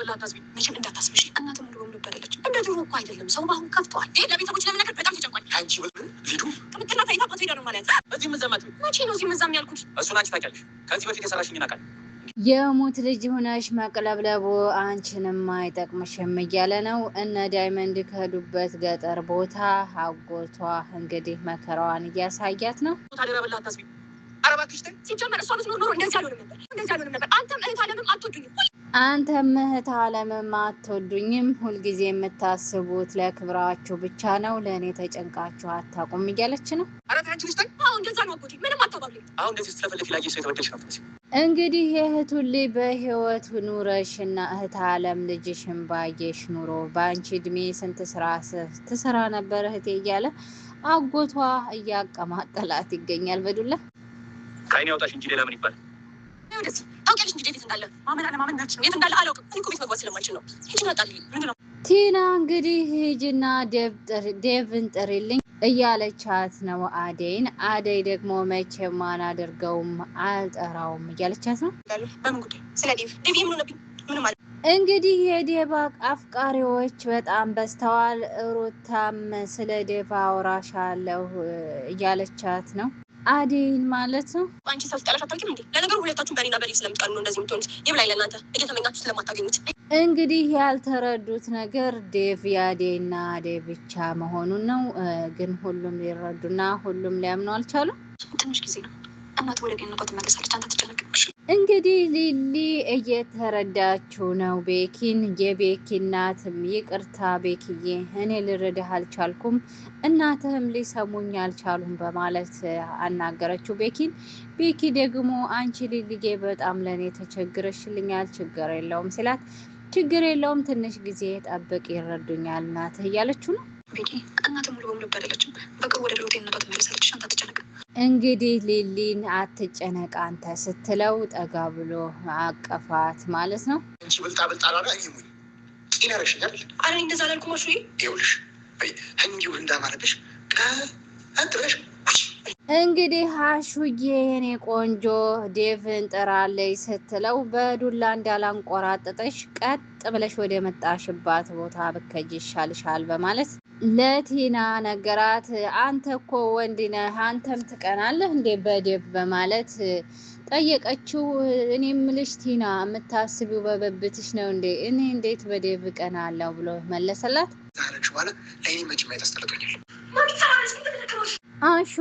በላ ታስቢ መቼም እንዳታስብሽ እናት ሙሉ በሙሉ ባደለች እንደ ድሮ እኮ አይደለም ሰው ባሁን ከፍቷል ለቤተሰቦች ለመነገር በጣም ተጨንቋል አንቺ ልጁ ከመጥና ታይታ ፓቶ ሄዳ ነው ማለት እዚህ መዛማት መቼ ነው እዚህ መዛም ያልኩት እሱን አንቺ ታውቂያለሽ ከዚህ በፊት የሰራሽኝ ናቃል የሙት ልጅ ሆነሽ መቅለብለቡ አንቺንም አይጠቅምሽም እያለ ነው። እነ ዳይመንድ ከሄዱበት ገጠር ቦታ አጎቷ እንግዲህ መከራዋን እያሳያት ነው። ታዲያ በላ ታስቢ አረባክሽ ሲጀመር እሷ ብትኖር ኖሮ እንደዚህ አልሆንም ነበር አንተም እህት አለምም አትወዱኝም አንተም እህት አለምም አትወዱኝም ሁልጊዜ የምታስቡት ለክብራችሁ ብቻ ነው ለእኔ ተጨንቃችሁ አታውቁም እያለች ነው። እንደዛ ነው አጎቴ ምንም አታባብልኝ አሁን እንደዚህ ስትለፈልፊ ላየ ሰው የተበደልሽ ነው እንግዲህ የእህቱን ልጅ በህይወቱ ኑረሽና እህት አለም ልጅሽን ባየሽ ኑሮ በአንቺ እድሜ ስንት ስራ ትሰራ ነበር እህቴ እያለ አጎቷ እያቀማጠላት ይገኛል። በዱላ ከአይኔ ያውጣሽ እንጂ ሌላ ምን ይባላል? ታውቂያለሽ እንጂ ዴቪድ እንዳለ ማመን አለማመን ናቸው የት እንዳለ አላውቅም እኮ ቤት መግባት ስለማልችል ነው ሂጂና ጣልኝ ምንድን ነው ቲና እንግዲህ ሂጂና ዴቭን ጥሪልኝ እያለቻት ነው አደይን። አደይ ደግሞ መቼም አላደርገውም አልጠራውም እያለቻት ነው። በምን ጉዳይ? ስለ ዴቭ ምን ሆነብኝ? ምንም አለ እንግዲህ የዴቭ አፍቃሪዎች በጣም በዝተዋል። ሩታም ስለ ዴቭ አውራሻለሁ እያለቻት ነው አደይን ማለት ነው። አንቺ ሰው ስጠላሽ አታውቂም እንዴ? ለነገሩ ሁለታችሁም በእኔና በዴቭ ስለምትቀኑ ነው እንደዚህ የምትሆኑት። ይብላኝ ለእናንተ እየተመኛችሁ ስለማታገኙት። እንግዲህ ያልተረዱት ነገር ዴቭ የአደይና አደይ ብቻ መሆኑን ነው። ግን ሁሉም ሊረዱና ሁሉም ሊያምኑ አልቻሉም። ትንሽ ጊዜ ነው እናት ወደ ገነቷ ትመለሳለች። አንተ ትጨነቅሽ። እንግዲህ ሊሊ እየተረዳችው ነው ቤኪን። የቤኪ እናትም ይቅርታ ቤኪዬ እኔ ልረዳህ አልቻልኩም እናትህም ሊሰሙኝ አልቻሉም በማለት አናገረችው ቤኪን። ቤኪ ደግሞ አንቺ ሊልዬ በጣም ለእኔ ተቸግረሽልኛል ችግር የለውም ሲላት ችግር የለውም ትንሽ ጊዜ ጠብቅ ይረዱኛል እናትህ እያለችው ነው። ቤኪ እናት ሙሉ በሙሉ ባደለችም በቅርቡ ወደ ድሮ ጤንነቷ ትመለሳለች። አንተ አትጨነቅ። እንግዲህ ሊሊን አትጨነቅ አንተ ስትለው ጠጋ ብሎ አቀፋት ማለት ነው። አንቺ ብልጣ ላላ ይሙኝ ጤና ረሽኛል አረ እንደዛ ላልኩ ማሹ ይውልሽ እንዲሁ እንዳማረብሽ ቀጥለሽ እንግዲህ አሹዬ የኔ ቆንጆ ዴቭን ጥራለች ስትለው በዱላ እንዳላንቆራጠጠሽ ቀጥ ብለሽ ወደ መጣሽባት ቦታ ብከጅ ይሻልሻል በማለት ለቲና ነገራት። አንተ እኮ ወንድ ነህ አንተም ትቀናለህ እንዴ በዴቭ በማለት ጠየቀችው። እኔ ምልሽ ቲና የምታስቢው በበብትሽ ነው እንዴ እኔ እንዴት በዴቭ ቀናለሁ ብሎ መለሰላት። አሹ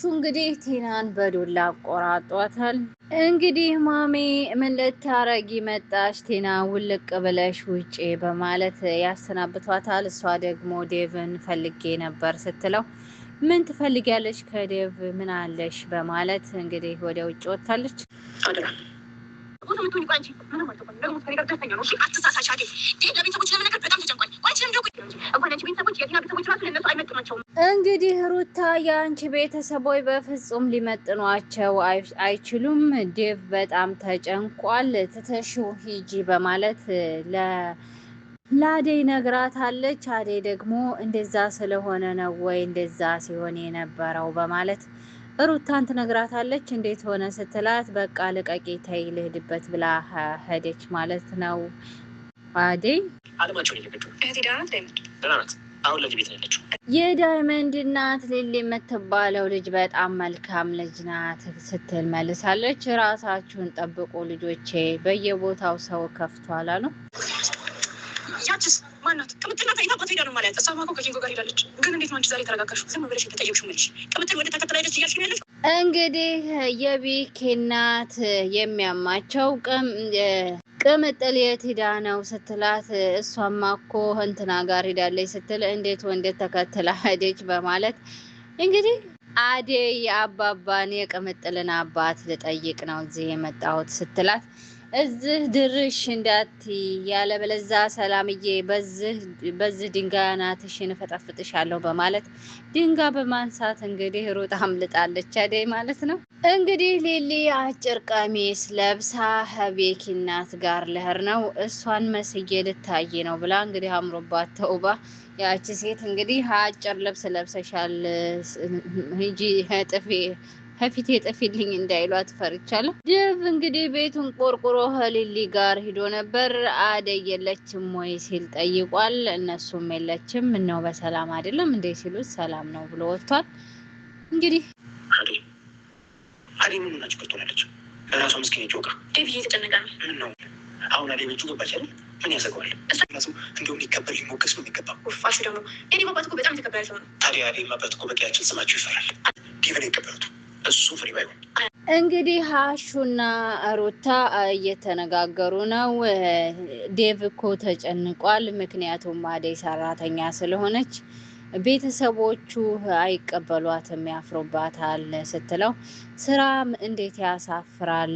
እንግዲህ ቲናን በዱላ አቆራጧታል። እንግዲህ ማሚ ምን ልታረጊ መጣሽ? ቲና ውልቅ ብለሽ ውጪ በማለት ያሰናብቷታል። እሷ ደግሞ ዴቭን ፈልጌ ነበር ስትለው ምን ትፈልጊያለሽ ከዴቭ ምን አለሽ በማለት እንግዲህ ወደ ውጭ ወጥታለች። እንግዲህ ሩታ የአንቺ ቤተሰቦች በፍጹም ሊመጥኗቸው አይችሉም። ዴቭ በጣም ተጨንቋል። ትተሽው ሂጂ በማለት ለአደይ ነግራታለች። አደይ ደግሞ እንደዛ ስለሆነ ነው ወይ እንደዛ ሲሆን የነበረው በማለት ሩታን ትነግራታለች። እንዴት ሆነ ስትላት በቃ ልቀቂ ተይ ልሄድበት ብላ ሄደች ማለት ነው። አደይ የዳይመንድ እናት ሊሊ የምትባለው ልጅ በጣም መልካም ልጅ ናት ስትል መልሳለች። ራሳችሁን ጠብቁ ልጆቼ በየቦታው ሰው ከፍቷል አሉ። ያችስ ማናት? ቅምጥልና ታይታ ፓቶ ሄዳ ነው ማለት እሷ ማኮ ከኪንጎ ጋር ሄዳለች። ግን እንዴት ነው አንቺ ዛሬ ተረጋጋሽው? ዝም ብለሽ የተጠየቅሽው መልሽ። ቅምጥል ወደ ተከተላ ሄደች እያልሽ ነው ያለሽ። እንግዲህ የቤኪ እናት የሚያማቸው ቅምጥል የት ሄዳ ነው ስትላት እሷማ እኮ እንትና ጋር ሄዳለች ስትል እንዴት ወንዴት ተከትላ ሄደች በማለት እንግዲህ አደይ አባባን የቅምጥልን አባት ልጠይቅ ነው እዚህ የመጣሁት ስትላት እዚህ ድርሽ እንዳትይ ያለበለዛ ሰላምዬ በዚህ ድንጋይ አናትሽን እፈጠፍጥሻለሁ በማለት ድንጋይ በማንሳት እንግዲህ ሩጣ አምልጣለች አደይ ማለት ነው። እንግዲህ ሊሊ አጭር ቀሚስ ለብሳ ቤኪ እናት ጋር ልሄድ ነው እሷን መስዬ ልታይ ነው ብላ እንግዲህ አምሮባት ተውባ ያቺ ሴት እንግዲህ አጭር ልብስ ለብሰሻል ሂጂ ጥፊ ከፊቴ ጥፊልኝ እንዳይሏት ፈርቻለሁ። ዴቭ እንግዲህ ቤቱን ቆርቁሮ ከሊሊ ጋር ሂዶ ነበር። አደይ የለችም ወይ ሲል ጠይቋል። እነሱም የለችም ምነው በሰላም አይደለም እንዴ ሲሉት ሰላም ነው ብሎ ወጥቷል። እንግዲህ አደይ ምን ሆናችሁ ቀርቶላለች? ለራሷ ምስኪን ጆጋ ዴቭ እየተጨነቀ ነው። ምን ነው አሁን አደይ ቤቱ ገባች አይደል? ምን ያሰገዋል? እሱ እንዲሁም ሊከበር ሊሞገስ ነው የሚገባው። ፋሹ ደግሞ የኔ አባት እኮ በጣም የተከበረ ሰው ነው። ታዲያ አደይ አባት እኮ በቂያችን ስማቸው ይፈራል። ዴቭን የቀበሉት እሱ ፍሪ ባይሆን። እንግዲህ ሀሹና ሩታ እየተነጋገሩ ነው። ዴቭ እኮ ተጨንቋል። ምክንያቱም አደይ ሰራተኛ ስለሆነች ቤተሰቦቹ አይቀበሏትም፣ ያፍሩባታል ስትለው ስራም እንዴት ያሳፍራል፣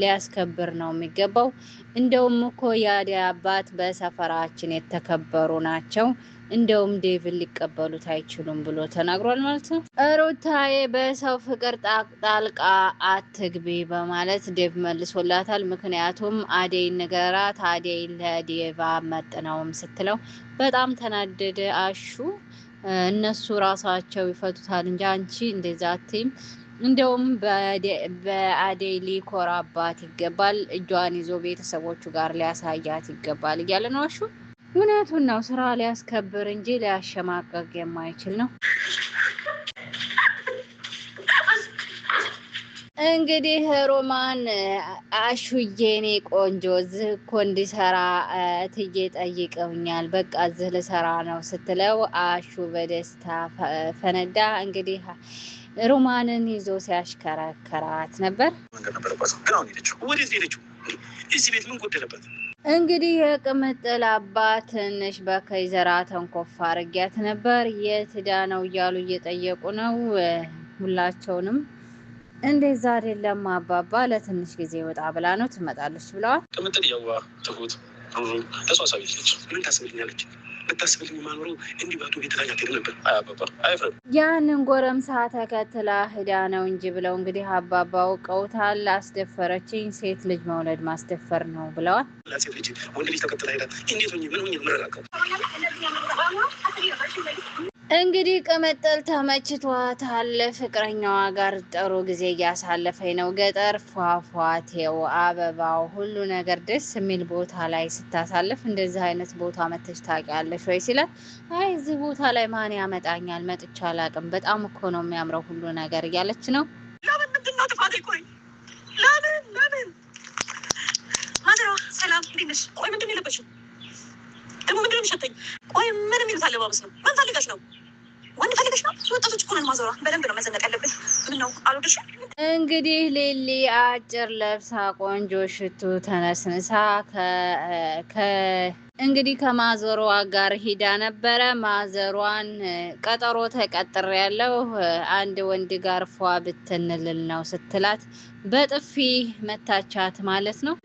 ሊያስከብር ነው የሚገባው። እንደውም እኮ የአደይ አባት በሰፈራችን የተከበሩ ናቸው፣ እንደውም ዴቭን ሊቀበሉት አይችሉም ብሎ ተናግሯል ማለት ነው። ሩታዬ በሰው ፍቅር ጣልቃ አትግቢ በማለት ዴቭ መልሶላታል። ምክንያቱም አደይ ንገራት፣ አደይ ለዴቫ መጥነውም ስትለው በጣም ተናደደ አሹ። እነሱ ራሳቸው ይፈቱታል እንጂ አንቺ እንደዛ አትይም፣ እንደውም በአደይ ሊኮራባት ይገባል፣ እጇን ይዞ ቤተሰቦቹ ጋር ሊያሳያት ይገባል እያለ ነው አሹ። እውነቱን ነው። ስራ ሊያስከብር እንጂ ሊያሸማቀቅ የማይችል ነው። እንግዲህ ሮማን አሹዬ እኔ ቆንጆ እዚህ እኮ እንዲሰራ እትዬ ጠይቀውኛል፣ በቃ እዚህ ልሰራ ነው ስትለው አሹ በደስታ ፈነዳ። እንግዲህ ሮማንን ይዞ ሲያሽከረከራት ነበር። እዚህ ቤት ምን ጎደለበት? እንግዲህ የቅምጥል አባት ትንሽ በከይዘራ ተንኮፋ አርጊያት ነበር። የት ሄዳ ነው እያሉ እየጠየቁ ነው ሁላቸውንም። እንደዛ አይደለም አባባ ለትንሽ ጊዜ ወጣ ብላ ነው ትመጣለች ብለዋል። ቅምጥል የዋ ትሁት ሩሩ ተሷሳቢ ልጅ ምን ታስብልኛለች? ብታስብልኝ ማኖሩ እንዲህ ባቱ ቤት ላይ አትሄድም ነበር። አይ አባባ አይፍረድ። ያንን ጎረምሳ ተከትላ ሂዳ ነው እንጂ ብለው እንግዲህ አባባ አውቀውታል። አስደፈረችኝ፣ ሴት ልጅ መውለድ ማስደፈር ነው ብለዋል። ሴት ልጅ ወንድ ልጅ ተከትላ ሄዳ እንዴት ሆኜ ምን ሆኜ ምረራቀው? እንግዲህ ቅምጥል ተመችቷታል። ፍቅረኛዋ ጋር ጥሩ ጊዜ እያሳለፈኝ ነው። ገጠር ፏፏቴው፣ አበባው፣ ሁሉ ነገር ደስ የሚል ቦታ ላይ ስታሳልፍ እንደዚህ አይነት ቦታ መተሽ ታውቂያለሽ ወይ ሲላት፣ አይ እዚህ ቦታ ላይ ማን ያመጣኛል፣ መጥቼ አላውቅም፣ በጣም እኮ ነው የሚያምረው ሁሉ ነገር እያለች ነው። ለምን ምንድን ነው ጥፋቴ? ቆይ ለምን ማዘሯ ሰላም እንዴት ነሽ? ቆይ ምንድን ነው የለበሽው ደግሞ? ምንድን ነው የሚሸተኝ? ቆይ ምን የሚሉት አለባበስ ነው? ምን ፈልገሽ ነው? ወንድ ፈልገሽ ነው? ወጣቶች እኮ ነን ማዘሯ፣ በደንብ ነው መዘነጥ ያለብን። ምን ነው አልወደድሽ? እንግዲህ ሊሊ አጭር ለብሳ ቆንጆ ሽቱ ተነስንሳ እንግዲህ ከማዘሯ ጋር ሂዳ ነበረ። ማዘሯን ቀጠሮ ተቀጥር ያለው አንድ ወንድ ጋር ፏ ብትንልል ነው ስትላት በጥፊ መታቻት ማለት ነው።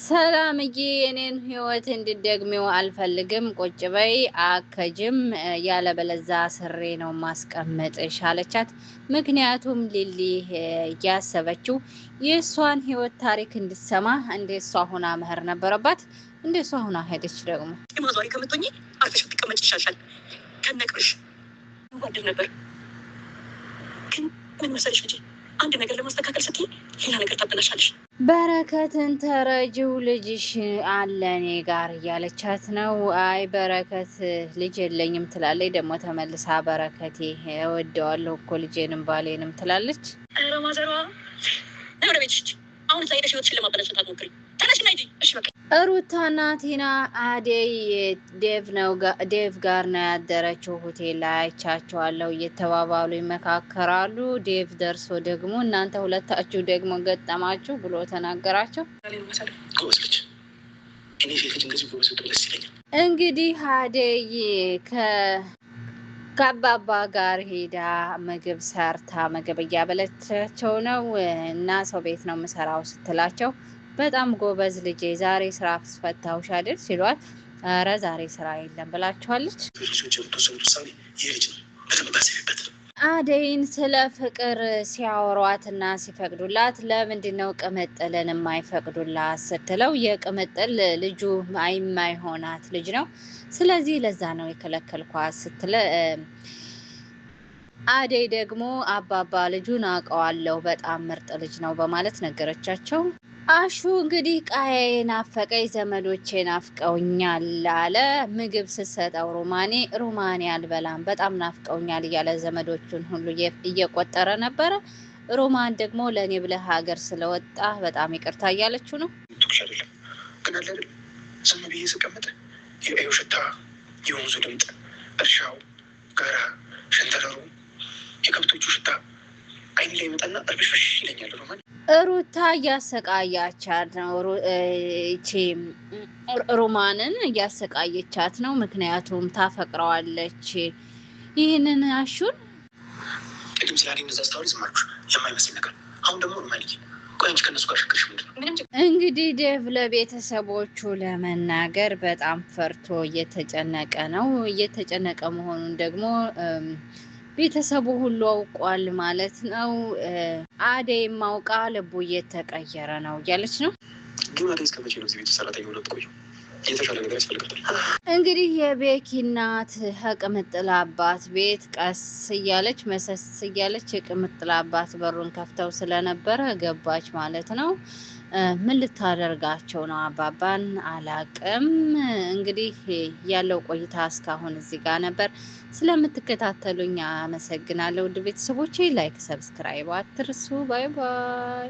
ሰላምዬ የኔን ህይወት እንድደግሚው አልፈልግም፣ ቁጭ በይ አከጅም፣ ያለበለዛ ስሬ ነው ማስቀመጥሽ አለቻት። ምክንያቱም ሊሊ እያሰበችው የእሷን ህይወት ታሪክ እንድትሰማ እንደ እሷ ሁና መህር ነበረባት። እንደ እሷ ሁና ሄደች። ደግሞ ማዟሪ ከምትሆኚ አርፈሽ ብትቀመጭ ይሻልሻል። ከነቅርሽ ወድር ነበር ግን ምን መሰለሽ ልጄ፣ አንድ ነገር ለማስተካከል ስትይ ሌላ ነገር ታበላሻለሽ። በረከትን ተረጅው ልጅሽ አለ እኔ ጋር እያለቻት ነው። አይ በረከት ልጅ የለኝም ትላለች። ደግሞ ተመልሳ በረከቴ እወደዋለሁ እኮ ልጄንም ባሌንም ትላለች። ማዘሯ ወደ ቤትሽ አሁን እዛ ሄደሽ ህይወትሽን ለማበላሸት አትሞክሪ። ተነሽና ሂጂ። እሺ በቃ ሩታና ቲና አደይ ዴቭ ጋር ነው ያደረችው። ሆቴል ላይ አይቻቸዋለሁ እየተባባሉ ይመካከራሉ። ዴቭ ደርሶ ደግሞ እናንተ ሁለታችሁ ደግሞ ገጠማችሁ ብሎ ተናገራቸው። እንግዲህ አደይ ከአባባ ጋር ሄዳ ምግብ ሰርታ ምግብ እያበለቻቸው ነው እና ሰው ቤት ነው የምሰራው ስትላቸው በጣም ጎበዝ ልጄ ዛሬ ስራ ፈታሁሽ አይደል ሲሏት፣ ኧረ ዛሬ ስራ የለም ብላችኋለች። አደይን ስለ ፍቅር ሲያወሯትና ሲፈቅዱላት ለምንድን ነው ቅምጥልን የማይፈቅዱላት ስትለው የቅምጥል ልጁ የማይሆናት ልጅ ነው፣ ስለዚህ ለዛ ነው የከለከልኳት ስትለ አደይ ደግሞ አባባ ልጁን አውቀዋለሁ በጣም ምርጥ ልጅ ነው በማለት ነገረቻቸው። አሹ እንግዲህ ቃዬ ናፈቀኝ፣ ዘመዶቼ ናፍቀውኛል አለ። ምግብ ስትሰጠው ሩማኔ አልበላም በጣም ናፍቀውኛል እያለ ዘመዶቹን ሁሉ እየቆጠረ ነበረ። ሮማን ደግሞ ለእኔ ብለህ ሀገር ስለወጣ በጣም ይቅርታ እያለችው ነው። አይደለም ግን አለ አይደል ዝም ብዬ ስቀመጥ የአዩ ሽታ፣ የወንዙ ድምፅ፣ እርሻው፣ ጋራ፣ ሸንተረሩ፣ የከብቶቹ ሽታ አይን ላይ ይመጣና እርብሽፍሽ ይለኛል። ሮማን ሩታ እያሰቃያቻት ነው። እቺ ሮማንን እያሰቃየቻት ነው። ምክንያቱም ታፈቅረዋለች። ይህንን አሹን ቅድም ስላኔ እነዛ ስታወሪ ዝም አልኩሽ የማይመስል ነገር። አሁን ደግሞ ሮማን ቆይ አንቺ ከእነሱ ጋር ሽክርሽ ምንድን ነው? እንግዲህ ዴቭ ለቤተሰቦቹ ለመናገር በጣም ፈርቶ እየተጨነቀ ነው። እየተጨነቀ መሆኑን ደግሞ ቤተሰቡ ሁሉ አውቋል ማለት ነው። አደይ ማውቃ ልቡ እየተቀየረ ነው እያለች ነው። ግን አደይ እስከ መቼ ነው እዚህ ቤት ሰራተኛ ሆነ ትቆዩ? የተሻለ ነገር ያስፈልጋታል። እንግዲህ የቤኪ እናት ከቅምጥል አባት ቤት ቀስ እያለች መሰስ እያለች የቅምጥል አባት በሩን ከፍተው ስለነበረ ገባች ማለት ነው። ምን ልታደርጋቸው ነው አባባን አላቅም። እንግዲህ ያለው ቆይታ እስካሁን እዚህ ጋር ነበር። ስለምትከታተሉኝ አመሰግናለሁ ውድ ቤተሰቦቼ። ላይክ ሰብስክራይብ አትርሱ። ባይ ባይ።